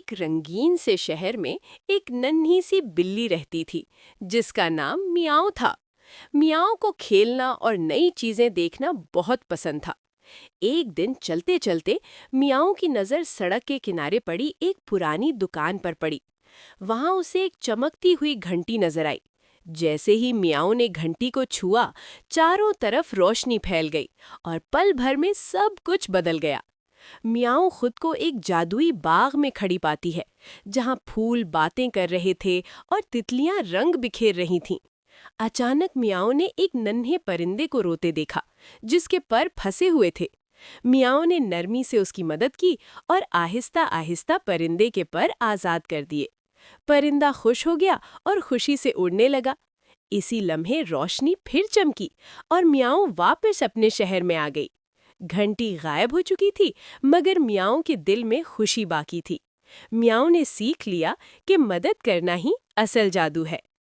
एक रंगीन से शहर में एक नन्ही सी बिल्ली रहती थी जिसका नाम मियाओ था। मियाओ को खेलना और नई चीजें देखना बहुत पसंद था। एक दिन चलते चलते मियाओ की नजर सड़क के किनारे पड़ी एक पुरानी दुकान पर पड़ी। वहां उसे एक चमकती हुई घंटी नजर आई। जैसे ही मियाओ ने घंटी को छुआ, चारों तरफ रोशनी फैल गई और पल भर में सब कुछ बदल गया। मियाओ खुद को एक जादुई बाग में खड़ी पाती है, जहां फूल बातें कर रहे थे और तितलियां रंग बिखेर रही थीं। अचानक मियाओ ने एक नन्हे परिंदे को रोते देखा, जिसके पर फंसे हुए थे। मियाओ ने नरमी से उसकी मदद की और आहिस्ता आहिस्ता परिंदे के पर आजाद कर दिए। परिंदा खुश हो गया और खुशी से उड़ने लगा। इसी लम्हे रोशनी फिर चमकी और मियाओ वापस अपने शहर में आ गई। घंटी गायब हो चुकी थी, मगर मियाओ के दिल में खुशी बाकी थी। मियाओ ने सीख लिया कि मदद करना ही असल जादू है।